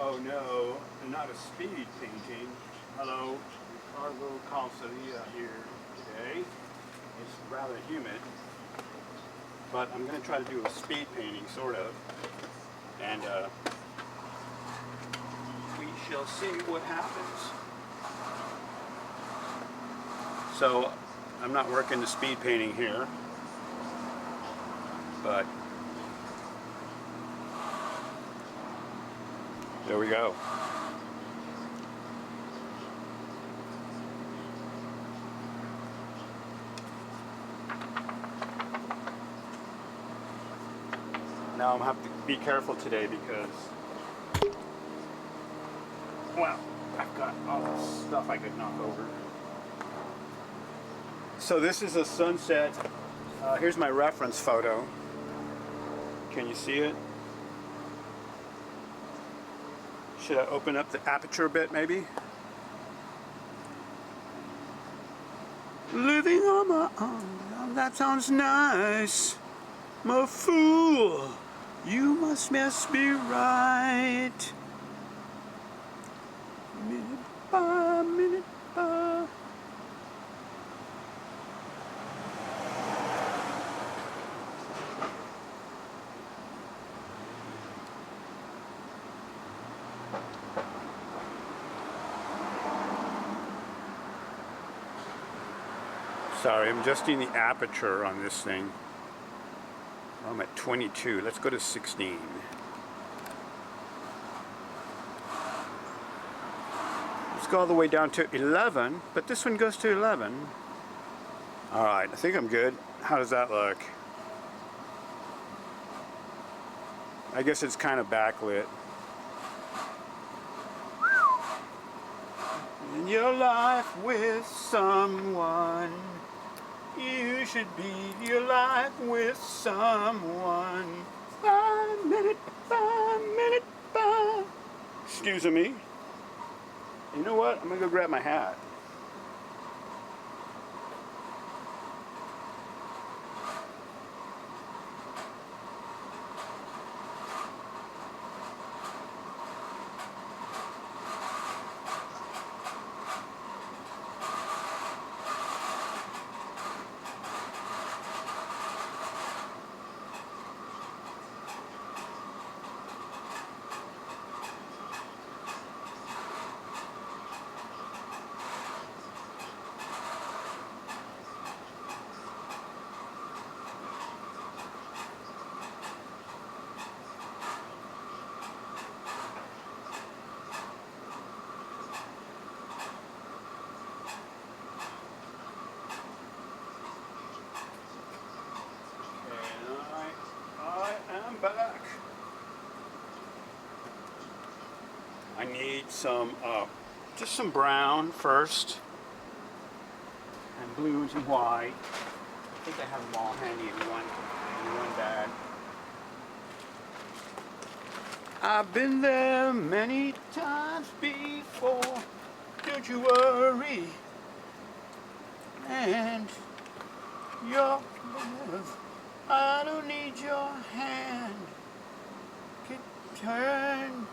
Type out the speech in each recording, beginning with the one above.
Oh no, not a speed painting. Hello, Ricardo Calzadilla here today. It's rather humid, but I'm going to try to do a speed painting, sort of. And we shall see what happens. So, I'm not working the speed painting here, but there we go. Now I'm have to be careful today because, well, I've got all this stuff I could knock over. So this is a sunset. Here's my reference photo. Can you see it? Should I open up the aperture a bit, maybe? Living on my own, that sounds nice. I'm a fool. You must be right. Minute by minute by. Sorry, I'm adjusting the aperture on this thing. I'm at 22. Let's go to 16. Let's go all the way down to 11, but this one goes to 11. Alright, I think I'm good. How does that look? I guess it's kind of backlit. In your life with someone, you should be your life with someone. 5 minute, 5 minute, 5. Excuse me. You know what? I'm gonna go grab my hat. I'm back. I need some, just some brown first, and blues and white. I think I have them all handy in one bag. I've been there many times before. Don't you worry. And your love. I don't need your hand. Get turned,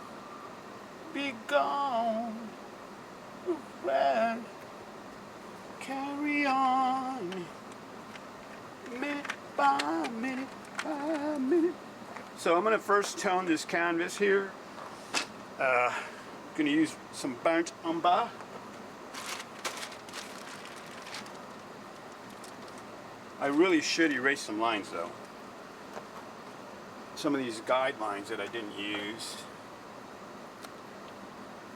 be gone, red. Carry on, minute by minute by minute. So I'm gonna first tone this canvas here. Gonna use some burnt umber. I really should erase some lines though. Some of these guidelines that I didn't use.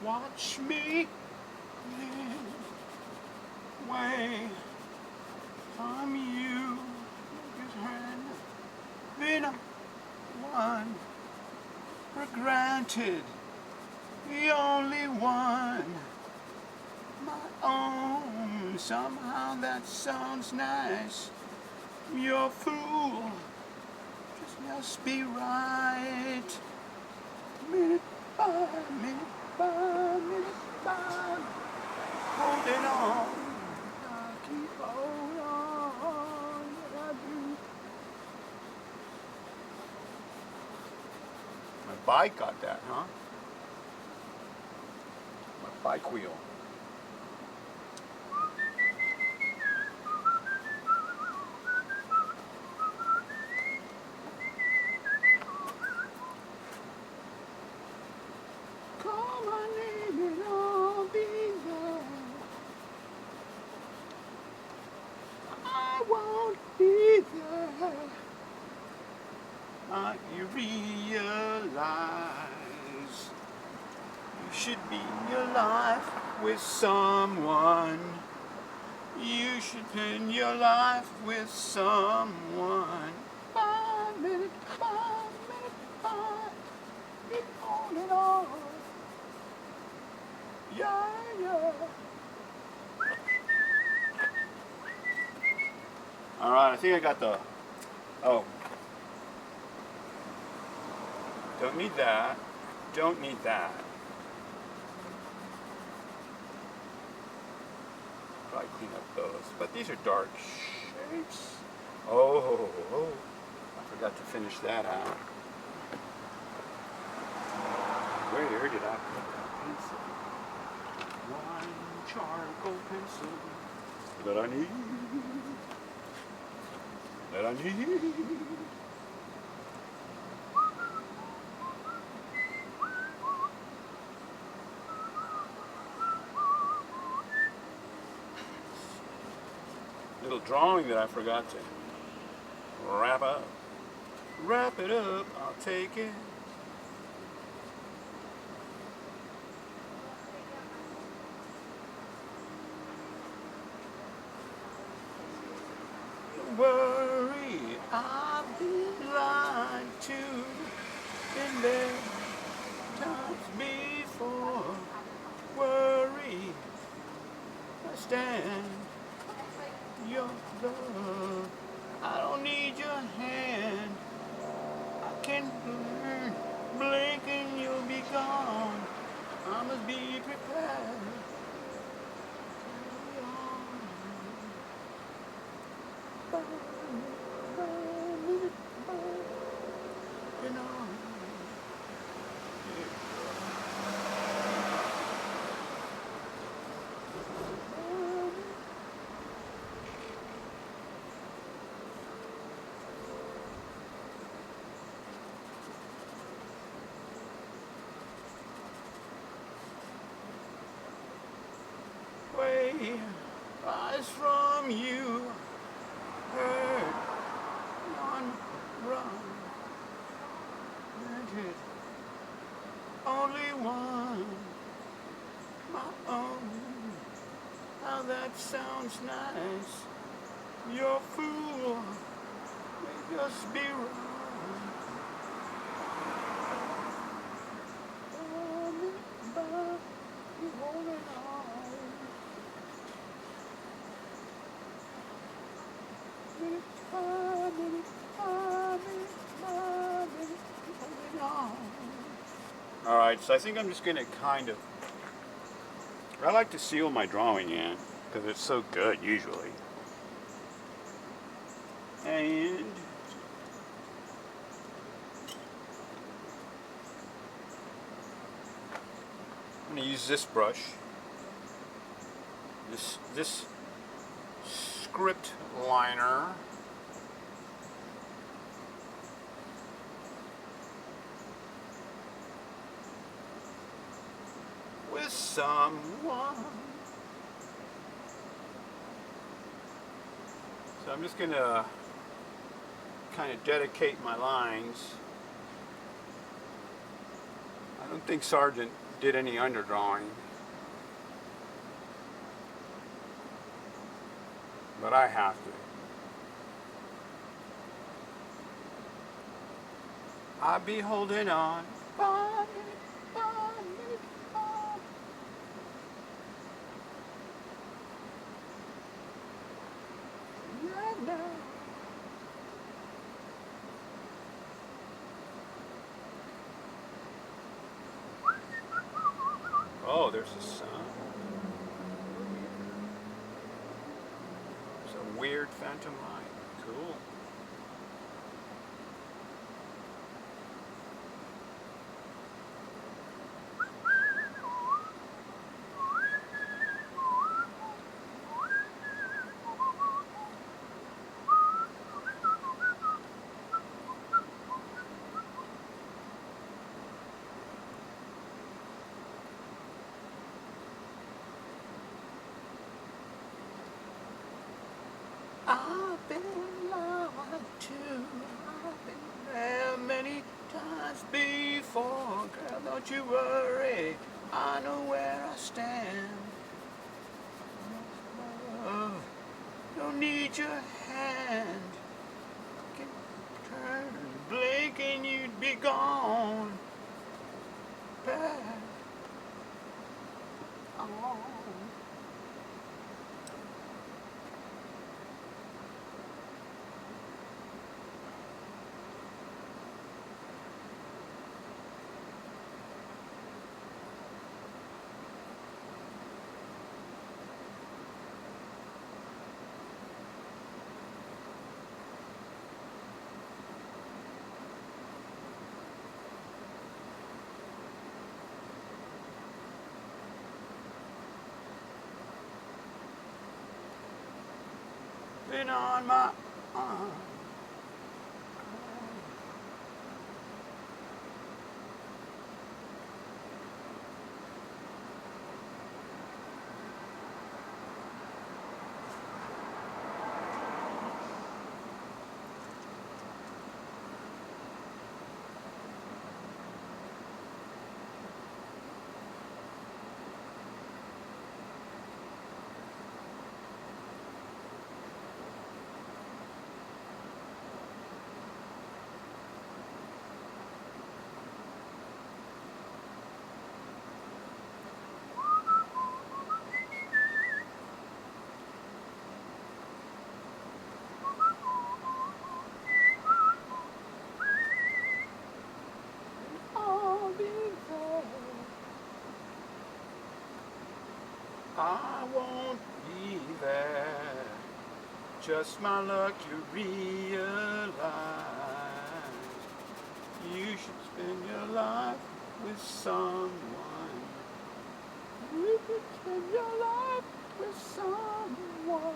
Watch me away from you. Been one for granted, the only one, my own. Somehow that sounds nice. You're a fool, just must be right. Minute by minute by minute by, holding on. I keep holding on, I do. My bike got that, huh? My bike wheel. Call my name and I'll be there. I won't be there. You realize you should be your life with someone. You should spend your life with someone. 5 minutes, 5 minutes, 5. Keep on and on. Yeah, yeah. All right, I think I got the. Oh. Don't need that. Don't need that. Probably clean up those. But these are dark shapes. Oh, I forgot to finish that out. Where did I put that pencil? One charcoal pencil that I need. That I need. Little drawing that I forgot to wrap up. Wrap it up, I'll take it. Don't worry, I've been lied to in there times before. Worry, I stand your love. I don't need your hand. I can learn. Blink and you'll be gone. I must be prepared. You know. Lies from you, heard on run, granted, only one, my own. How that sounds nice. You're a fool, may just be wrong. But you holding on. Alright, so I think I'm just going to I like to seal my drawing in, because it's so good usually. And I'm going to use this brush, this script liner. With someone. So I'm just going to kind of dedicate my lines. I don't think Sargent did any underdrawing, but I have to. I'll be holding on. Oh, there's the sun. It's a weird phantom light. Cool. I've been lied to. I've been there many times before. Girl, don't you worry. I know where I stand. Oh, don't need your hand. Can turn and blink and you'd be gone. Back on. Been on my arm. I'll be there. I won't be there. Just my luck to realize you should spend your life with someone. You should spend your life with someone.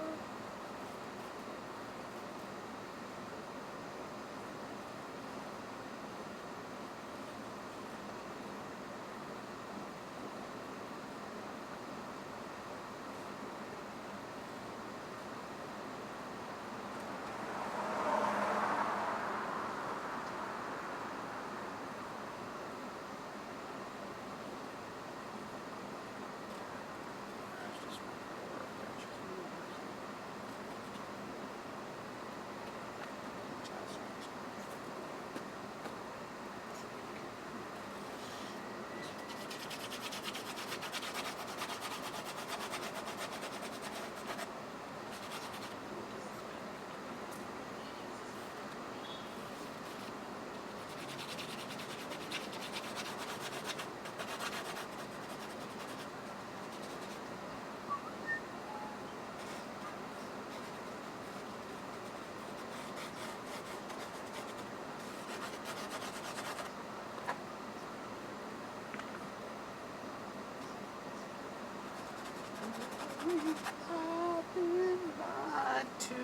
I've been lied to.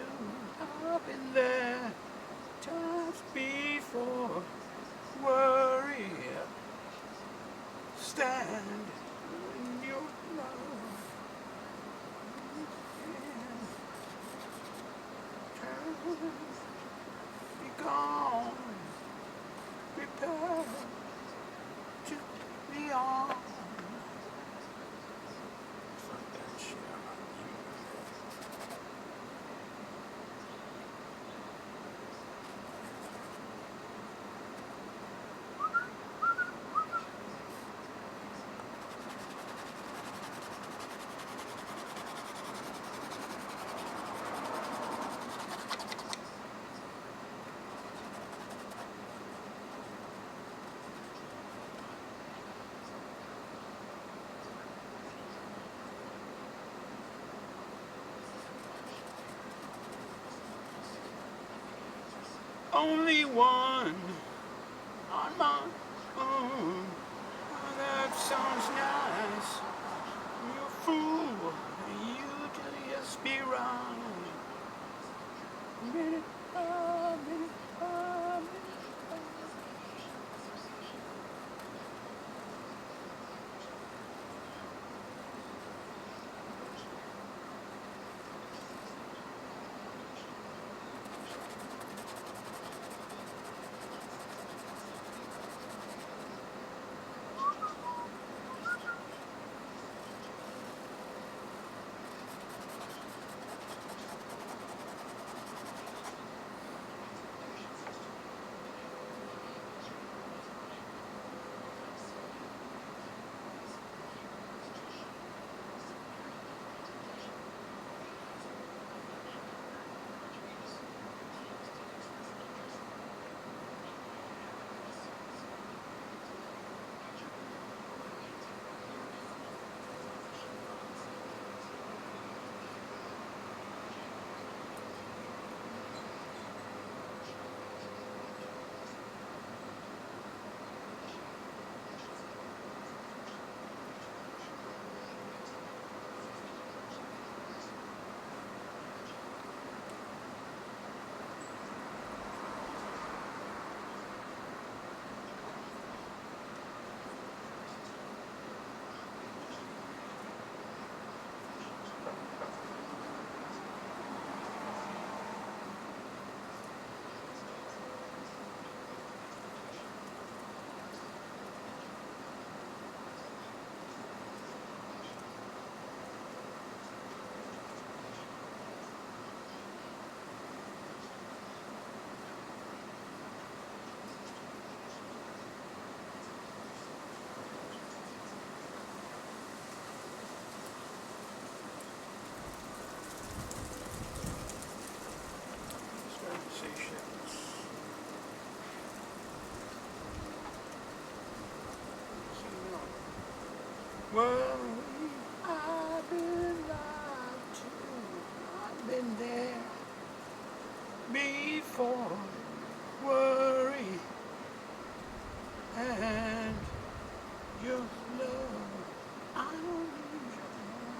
I've been there times before. Worry, stand in your love. Turn, be gone. Prepare to be on. Only one on my own. Oh, that sounds nice. You fool, you just be wrong. Minute, minute, minute. Worry, I've been lied to. I've been there before. Worry and just love. I don't need your love.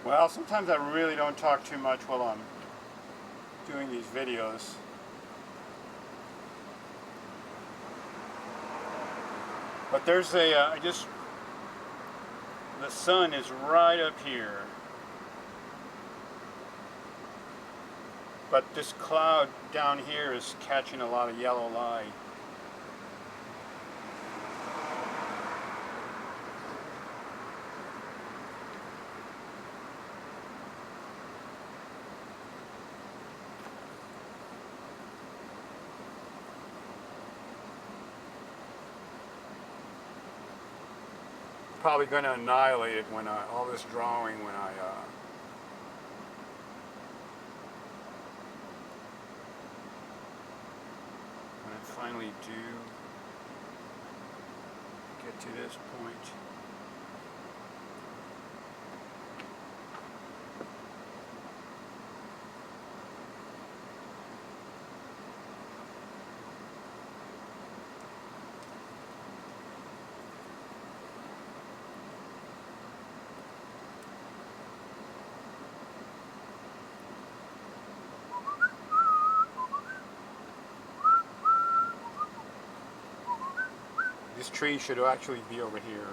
Well, sometimes I really don't talk too much while I'm doing these videos. But there's the sun is right up here. But this cloud down here is catching a lot of yellow light. Probably going to annihilate it when all this drawing when I finally do get to this point. This tree should actually be over here.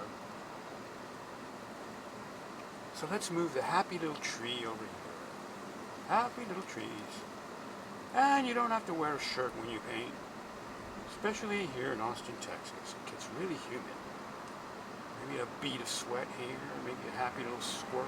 So let's move the happy little tree over here. Happy little trees. And you don't have to wear a shirt when you paint. Especially here in Austin, Texas. It gets really humid. Maybe a bead of sweat here, maybe a happy little squirrel.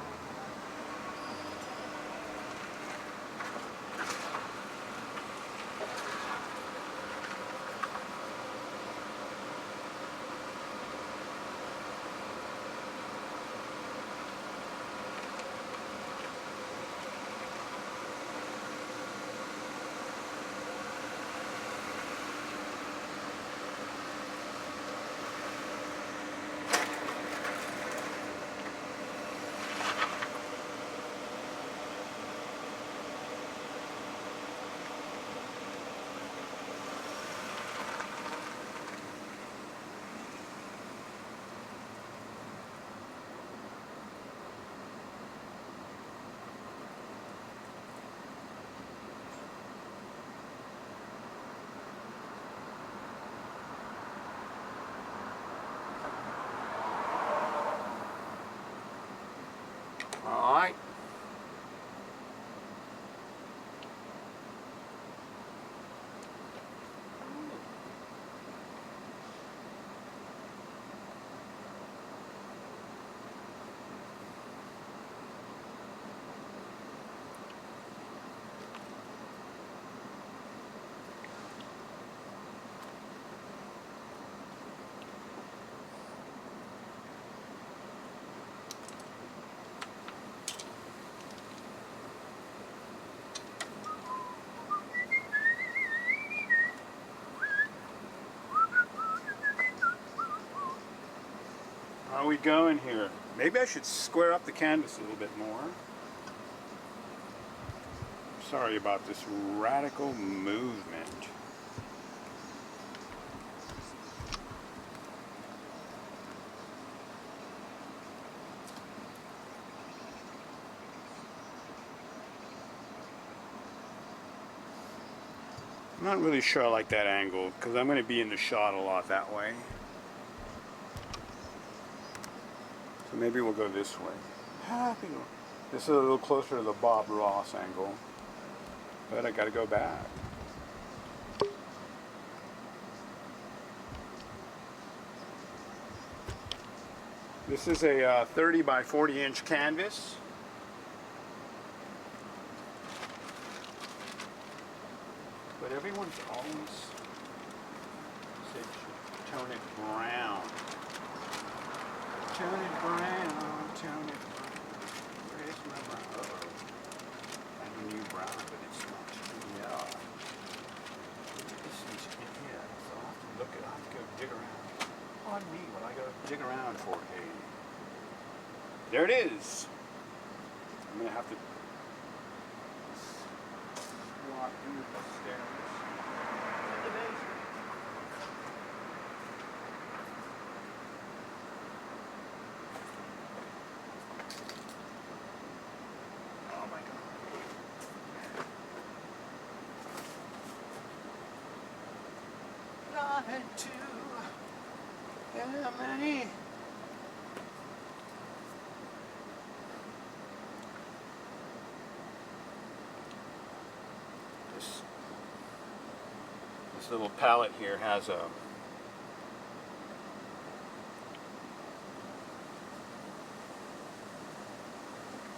we going here? Maybe I should square up the canvas a little bit more. Sorry about this radical movement. I'm not really sure I like that angle because I'm going to be in the shot a lot that way. So maybe we'll go this way. This is a little closer to the Bob Ross angle, but I got to go back. This is a 30 by 40 inch canvas. But everyone's always said tone it brown. Tone it brown, tone it brown. Where's my brown? Uh-oh. I have a new brown, but it's not. Yeah. This is in here, so I'll have to look at it. I'll have to go dig around. Pardon me while I go dig around for a... There it is. I'm going to have to walk through the stairs. Oh my God. Line two. How many? This little palette here has a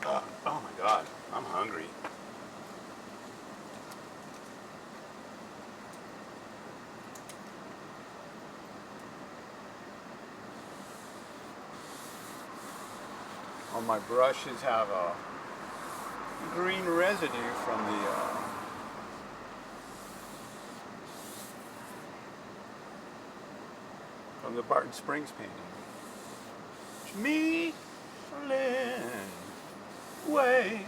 oh my God, I'm hungry. All my brushes have a green residue from the Barton Springs painting. Mifflin way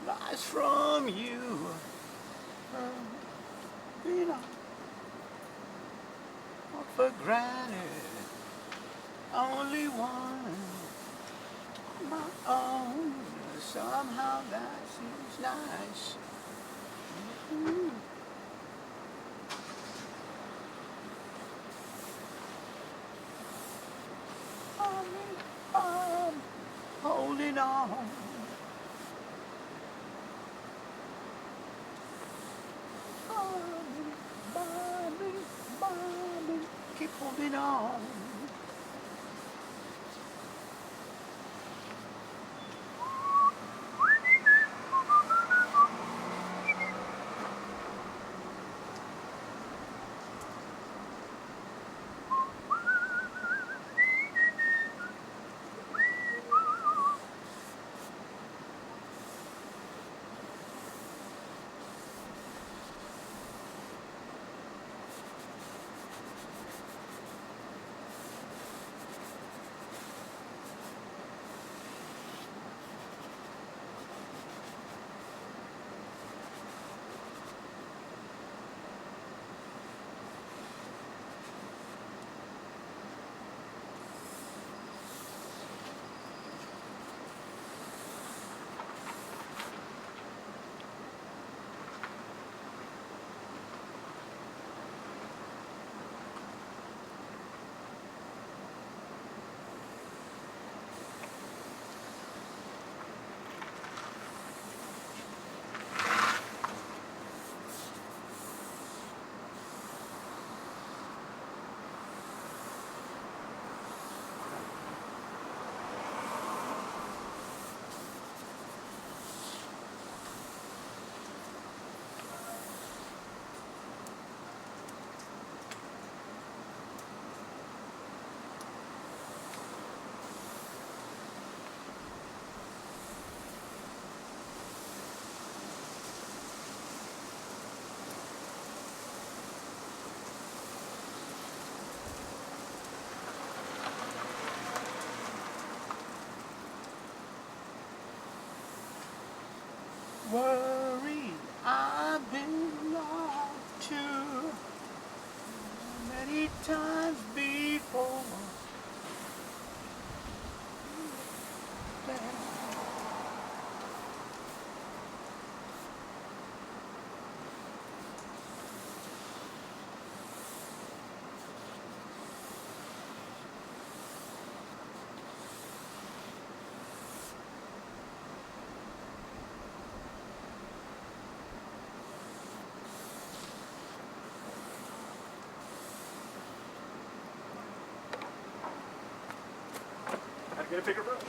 lies from you. You know, not for granted. Only one, my own. Somehow that seems nice. I'm holding on. Bobby, keep holding on. times before. Get a bigger brush.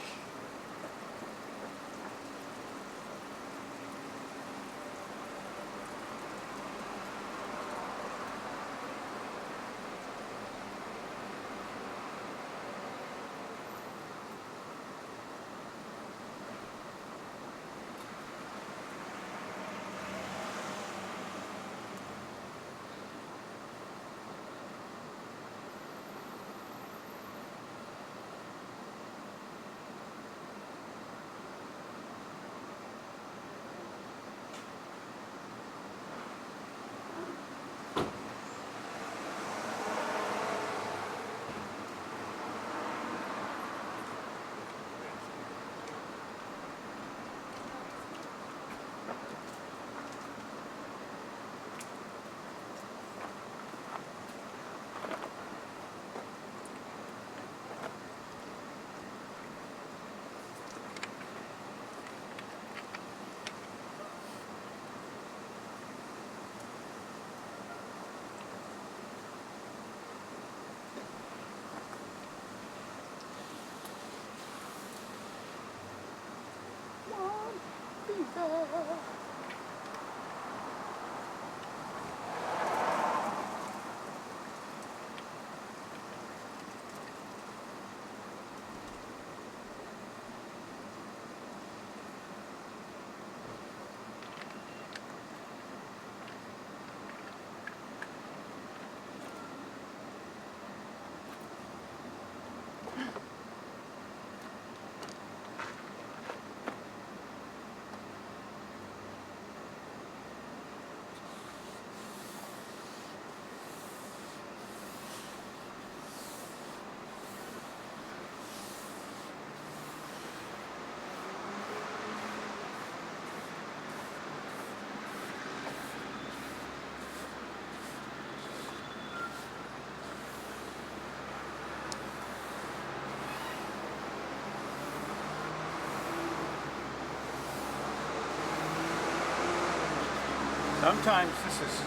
Sometimes this is,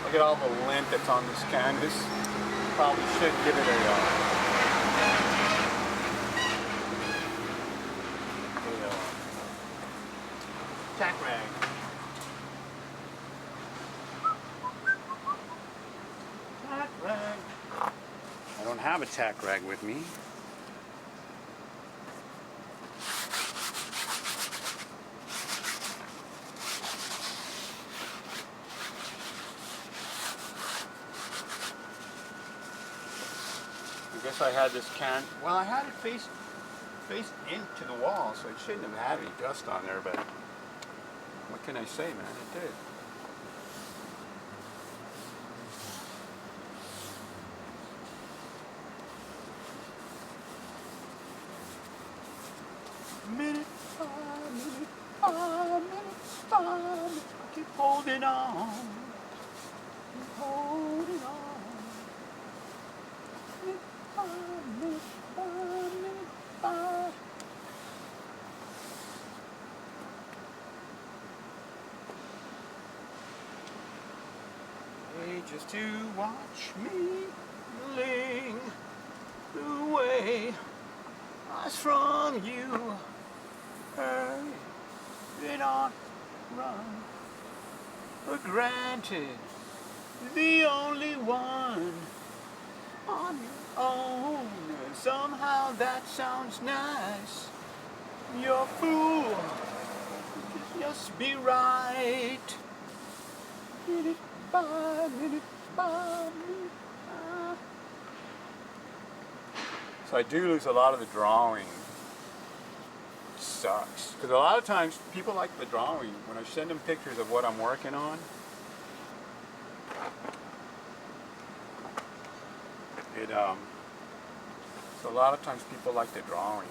look at all the lint that's on this canvas. Probably should give it a tack rag. Tack rag. I don't have a tack rag with me. I guess I had this can, well, I had it faced into the wall, so it shouldn't have had any dust on there, but what can I say, man? It did. Minute by minute, I keep holding on, keep holding on. Just to watch me fling away eyes from you. Hurry, they don't run for granted. The only one on your own. Somehow that sounds nice. You're a fool. Just be right. Minute by minute by minute. So I do lose a lot of the drawing. It sucks. Because a lot of times people like the drawing. When I send them pictures of what I'm working on, So a lot of times people like the drawings.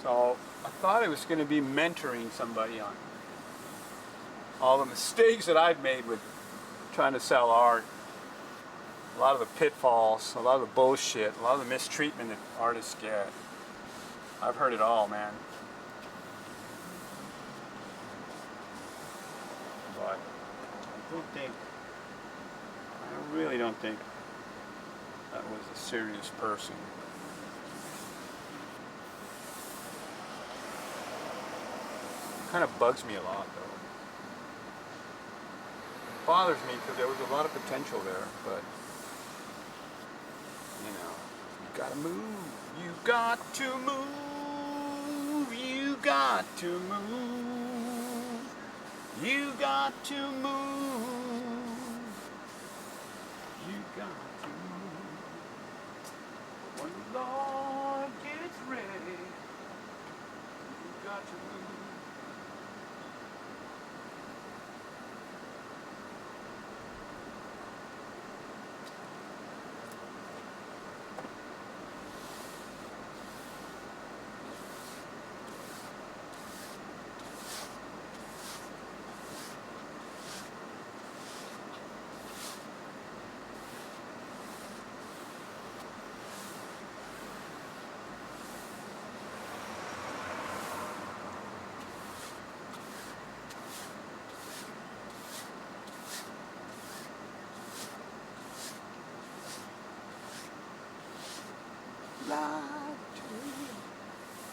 So I thought I was going to be mentoring somebody on all the mistakes that I've made with trying to sell art. A lot of the pitfalls, a lot of the bullshit, a lot of the mistreatment that artists get. I've heard it all, man. But I really don't think that was a serious person. Kind of bugs me a lot, though. It bothers me because there was a lot of potential there, but you know, you gotta move. You got to move. You got to move. You got to move. You got to move. When the Lord gets ready, you got to move.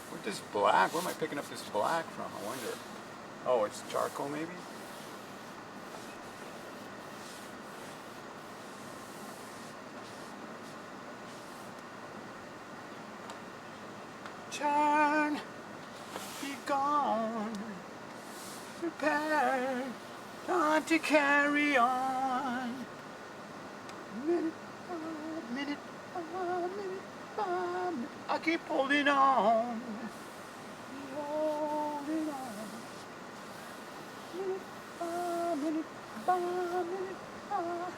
What this black? Where am I picking up this black from? I wonder. Oh, it's charcoal maybe? Turn, be gone, prepare, time to carry on. Minute, minute, minute, minute. I keep holding on. Holding on. Minute by minute by minute by.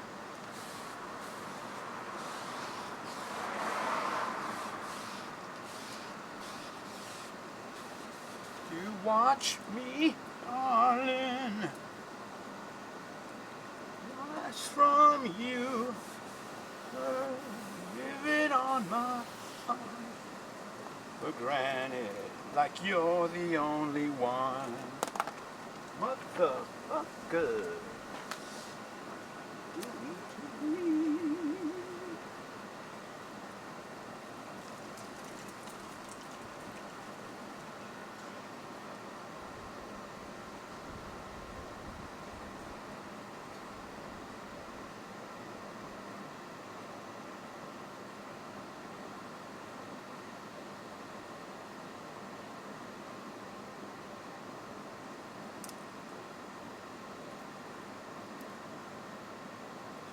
You watch me, darling. Watch from you. Living on my heart for granted, like you're the only one. Motherfucker.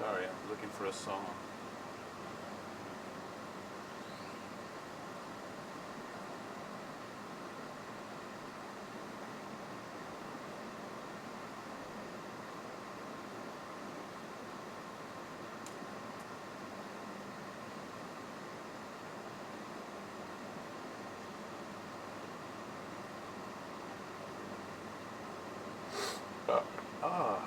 Sorry, I'm looking for a song. Ah.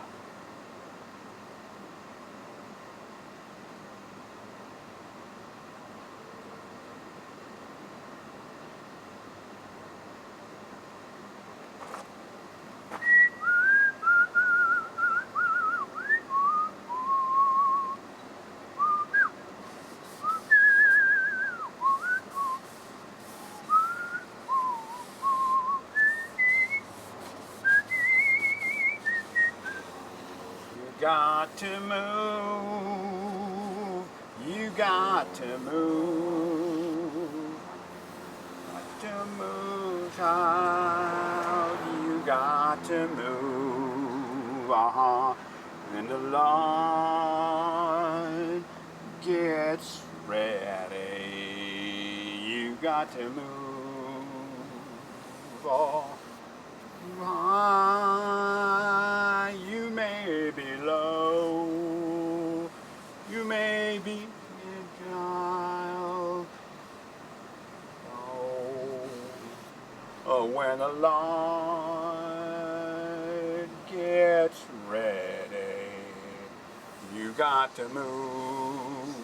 Got to move. You got to move. Got to move, child. You got to move. And the Lord gets ready, you got to move. You may be low, you may be agile. When the Lord gets ready, you got to move.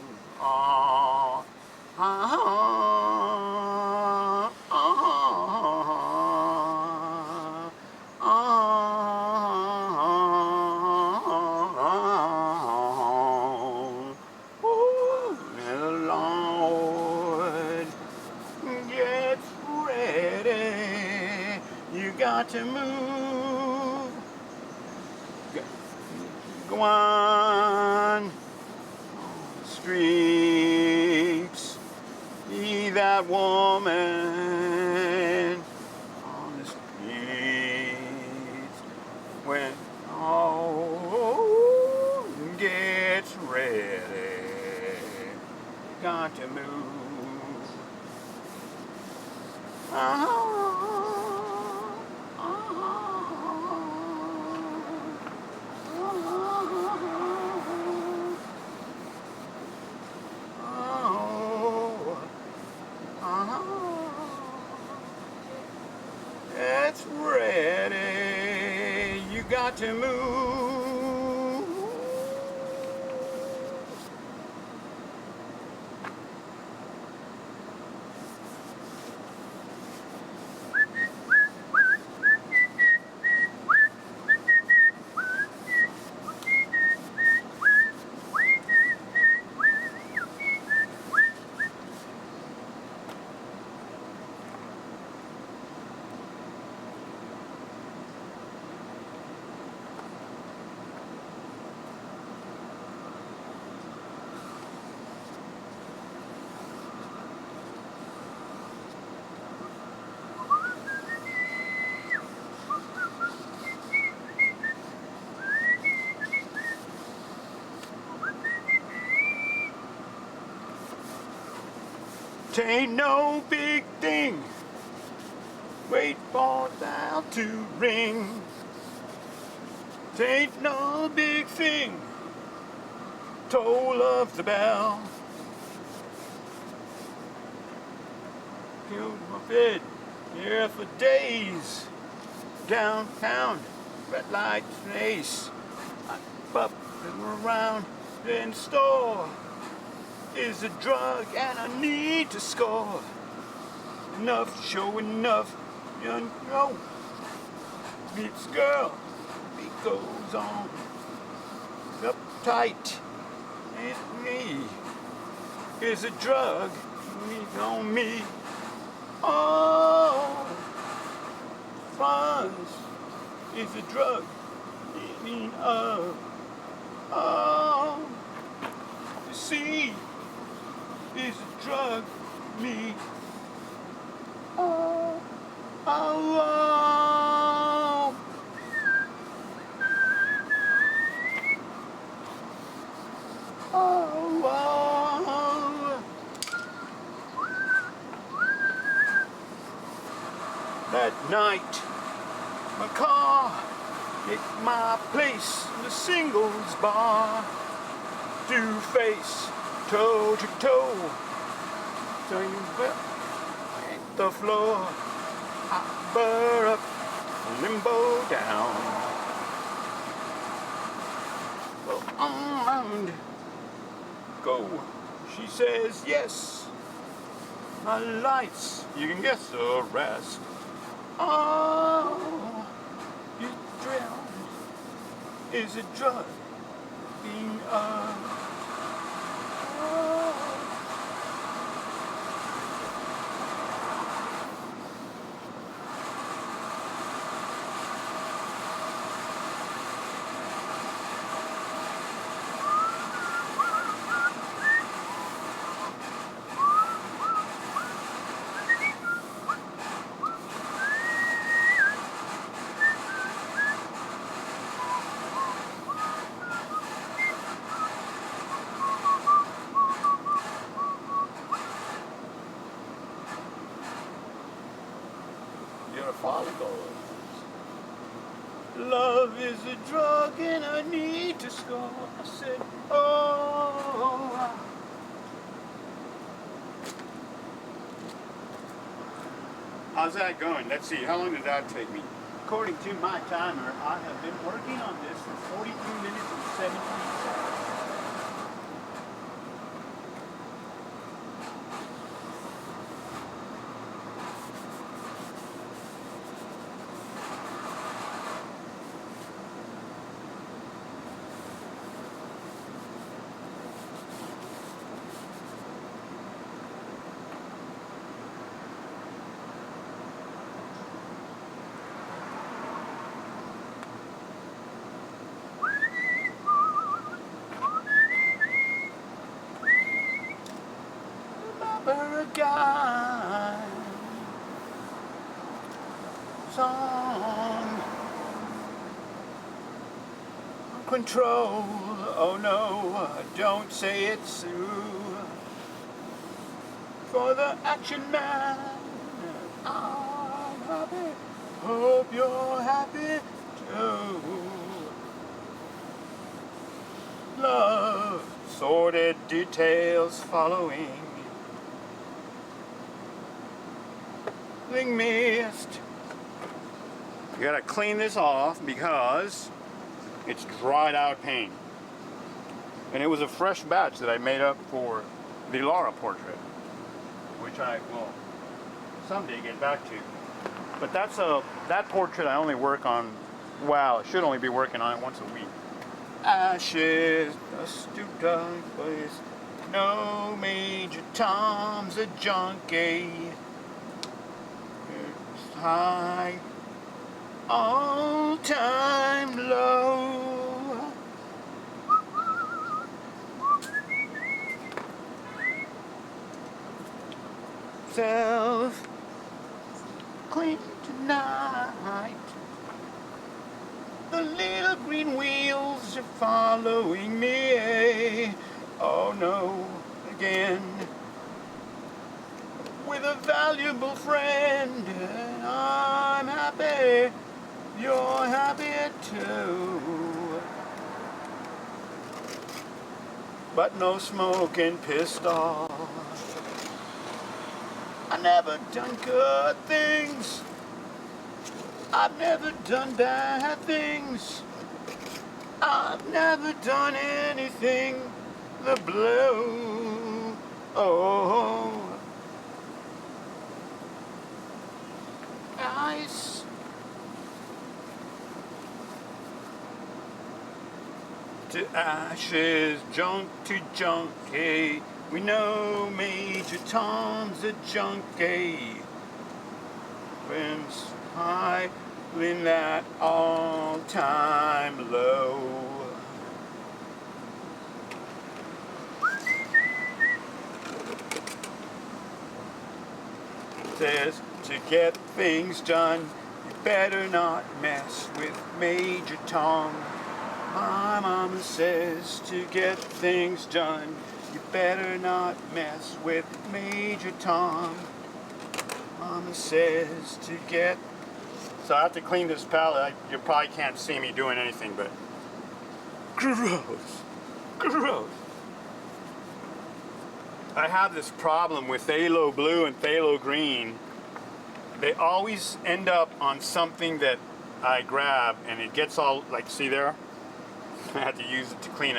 When the Lord gets ready, you got to move. Go on streets, be that woman on the streets. When gets ready, you got to move. It's ready, you got to move. T'ain't no big thing, wait for that to ring. T'ain't no big thing, toll of the bell. Killed my bed here for days, downtown, red light face. I bumping around in the store. Is a drug and I need to score. Enough, show enough, you know. This girl, it goes on. Uptight, and me is a drug, need on me. Oh, funds is a drug, need of. Oh, you see. Is a drug, me. Oh, oh, oh. Oh, oh. That night, my car hit my place in the singles bar. To face. Toe to toe, so you hit the floor, I burr up, limbo down. Well, and go, she says yes. My lights, you can guess the rest. Oh, you drown is a drug being Love is a drug and I need to score. I said, oh. How's that going? Let's see, how long did that take me? According to my timer, I have been working on this for 43 minutes and 17 seconds. A guy song control. Oh no, don't say it's through. For the action man, I'm happy. Hope you're happy too. Love, sordid details following. Missed. You gotta clean this off because it's dried out paint. And it was a fresh batch that I made up for the Laura portrait, which I will someday get back to. But that portrait I only work on, well, I should only be working on it once a week. Ashes, a stooped down place, no Major Tom's a junkie. High, all-time low. Self clean tonight. The little green wheels are following me. Oh no, again. With a valuable friend, I'm happy, you're happy too. But no smoking pistol. I never done good things. I've never done bad things. I've never done anything the blue. Oh. Ice. To ashes, junk to junkie. We know Major Tom's a junkie. When's high in that all-time low. Says to get things done, you better not mess with Major Tom. My mama says to get things done, you better not mess with Major Tom. Mama says to get... So I have to clean this palette. You probably can't see me doing anything, but... Gross. Gross. I have this problem with phthalo blue and phthalo green. They always end up on something that I grab and it gets all, like, see there? I had to use it to clean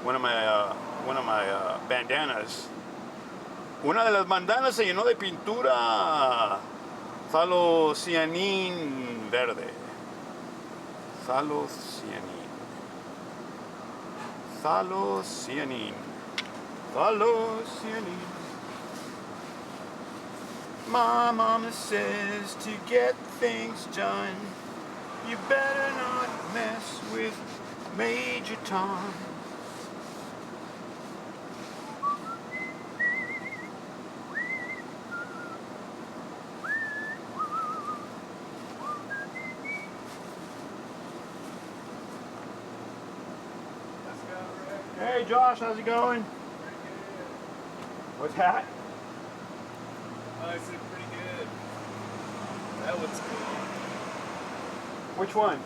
one of my bandanas. Una de las bandanas se llenó de pintura. Phthalocyanin verde. Phthalocyanin. Phthalocyanin. Phthalocyanin. My mama says to get things done, you better not mess with Major Tom. Hey Josh, how's it going? What's that? I said pretty good. That looks cool. Which one?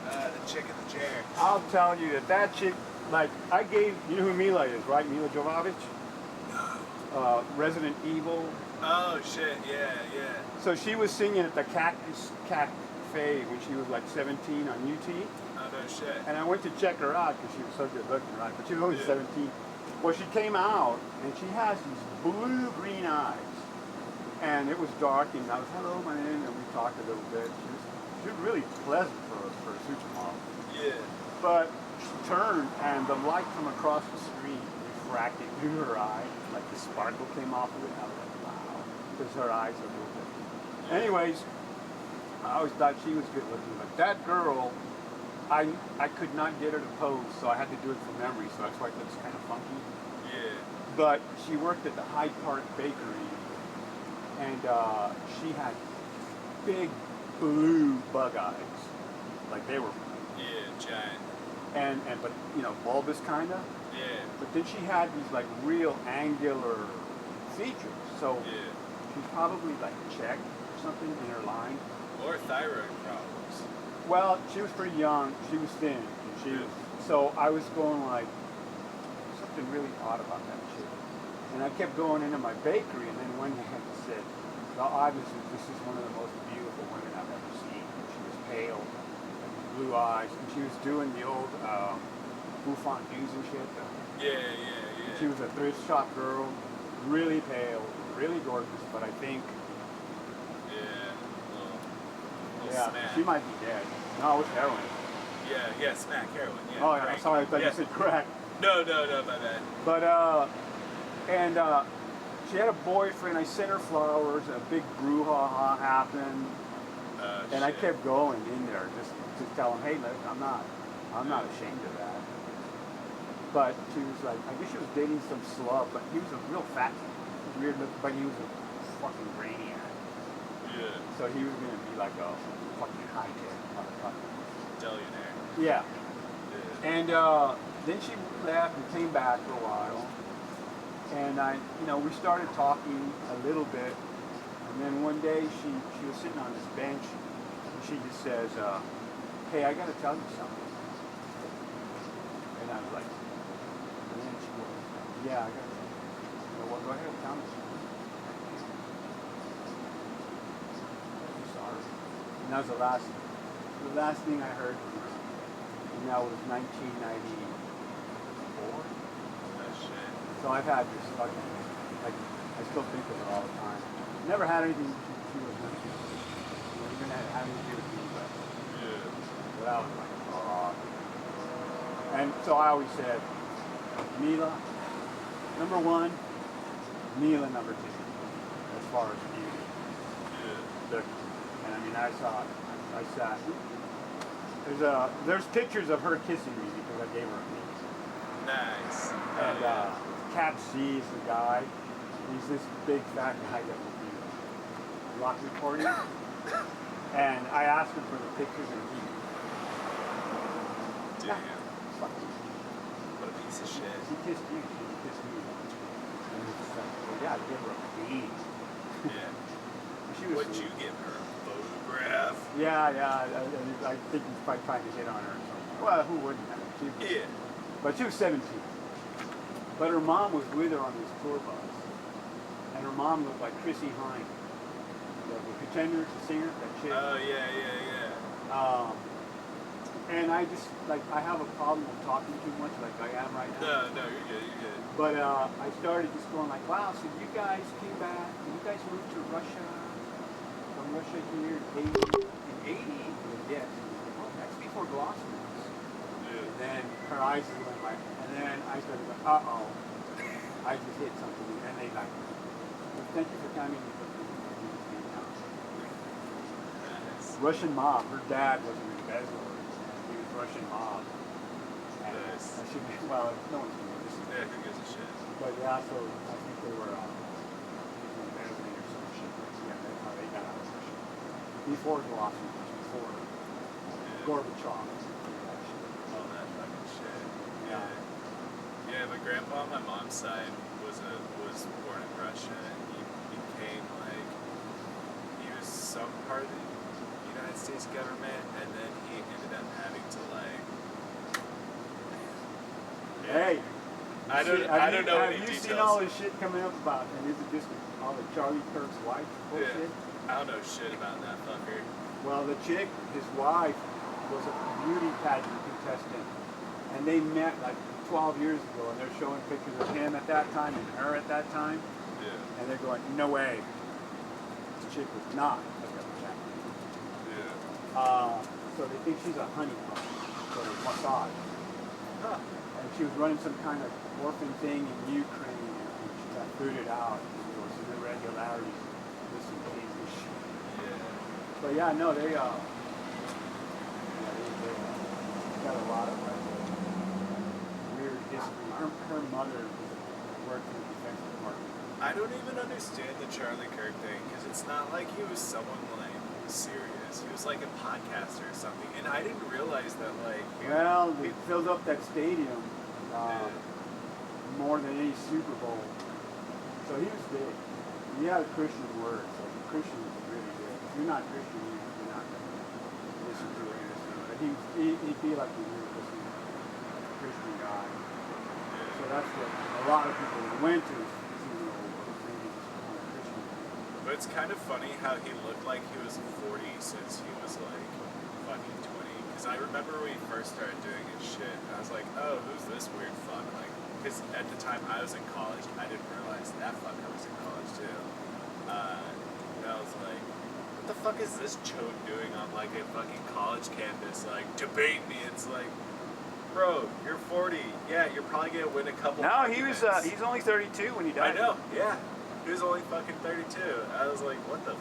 The chick in the chair. I'll tell you that chick, like, I gave, you know who Mila is, right? Mila Jovovich? Resident Evil. Oh shit, yeah. So she was singing at the Cactus Cafe when she was like 17 on UT. Oh no shit. And I went to check her out because she was so good looking, right? But she was only 17. Well, she came out and she has these blue-green eyes. And it was dark and I was, hello, my name, and we talked a little bit. She was really pleasant for a supermodel. Yeah. But she turned and the light from across the screen refracted through her eye. Like the sparkle came off of it. I was like, wow. Because her eyes are a little different. Anyways, I always thought she was good looking. But that girl, I could not get her to pose, so I had to do it from memory. So that's why it looks kind of funky. Yeah. But she worked at the Hyde Park Bakery. And she had big blue bug eyes. Like they were... Yeah, giant. And but, you know, bulbous kind of. Yeah. But then she had these like real angular features. So she's probably like Czech or something in her line. Or thyroid problems. Well, she was pretty young. She was thin. And she was, so I was going like, something really odd about that chick. And I kept going into my bakery, and then one day I said, well, obviously this is one of the most beautiful women I've ever seen. She was pale, blue eyes, and she was doing the old bouffant dues and shit. Yeah. She was a thrift shop girl, really pale, really gorgeous, but I think... Smack. She might be dead. No, it was heroin. Yeah, smack, heroin, yeah. Oh, yeah, sorry, I thought you said crack. No, my bad. But, she had a boyfriend. I sent her flowers. A big brouhaha happened, and I kept going in there just to tell him, hey, look, I'm not ashamed of that. But she was like, I guess she was dating some slub, but he was a real fat, weird look, but he was a fucking brainiac. Yeah. So he was gonna be like a fucking high-tech motherfucker. Billionaire. Yeah. And then she left and came back for a while. And we started talking a little bit. And then one day she was sitting on this bench and she just says, hey, I gotta tell you something. And I was like, and then she goes, yeah, I gotta tell you. Well, go ahead and tell me. I'm sorry. And that was the last thing I heard from her. And that was 1994. So I've had this fucking, like, I still think of her all the time. Never had anything she was with me. Even had anything to do with me, but I was like, oh. And so I always said, Mila, number one, Mila number two, as far as beauty. And I mean, I sat, there's pictures of her kissing me because I gave her a kiss. Nice. And Cap C is the guy. He's this big fat guy that will do rock recording. And I asked him for the pictures and he... Damn. Fuck you. What a piece of shit. He kissed you. He kissed me. And he's like, well, yeah, give her a beat. Would you give her a photograph? Yeah. I think he's probably trying to hit on her or something. Well, who wouldn't have? But she was 17. But her mom was with her on this tour bus. And her mom looked like Chrissy Hynde. The Pretender, the singer, that chick. Oh, yeah. And I just, like, I have a problem with talking too much like I am right now. No, you're good. But I started just going like, wow, so you guys came back, and you guys moved to Russia, from Russia here in 80? Yes. Well, that's before Gloucester. And then her eyes went like, and then I started going, uh-oh, I just hit something, and they like, well, thank you for coming. Russian mob. Her dad was an embezzler. He was Russian mob. And well, no one's going to listen. Yeah, who gives a shit? But yeah, so I think they were embezzling or some shit. Yeah, that's how they got out of Russia. Before Gloucester, before Gorbachev. All that fucking shit. Yeah, my grandpa on my mom's side was born in Russia, and he became like, he was some part of the United States government, and then Hey. I don't know any Have you details. seen all this shit coming up about, and is it just all the Charlie Kirk's wife bullshit? Yeah. I don't know shit about that fucker. Well, the chick, his wife, was a beauty pageant contestant, and they met like 12 years ago, and they're showing pictures of him at that time and her at that time, Yeah. and they're going, no way, this chick was not a representative. Yeah. So they think she's a honeycomb for Mossad. Huh. And she was running some kind of orphan thing in Ukraine, and she got booted out. And there were some irregularities with some crazy shit. Yeah. But yeah, no, they got a lot of like weird history. Her mother worked in the Defense Department. I don't even understand the Charlie Kirk thing because it's not like he was someone like serious. He was like a podcaster or something, and I didn't realize that like. Well, they filled up that stadium more than any Super Bowl. So he was big. He had a Christian word. So the Christian was really good. If you're not Christian, you're not going to listen to what you're saying. But he'd be like a really listening Christian guy. So that's what a lot of people that went to Christian. But it's kind of funny how he looked like he was 40 since he was like fucking 20. Because I remember when he first started doing his shit, and I was like, oh, who's this weird fuck? Like, because at the time I was in college, I didn't realize that fucker was in college too. And I was like, what the fuck is this chode doing on like a fucking college campus? Like, debate me. It's like, bro, you're 40. Yeah, you're probably gonna win a couple. No, arguments. he's only 32 when he died. I know, yeah. He was only fucking 32. I was like, what the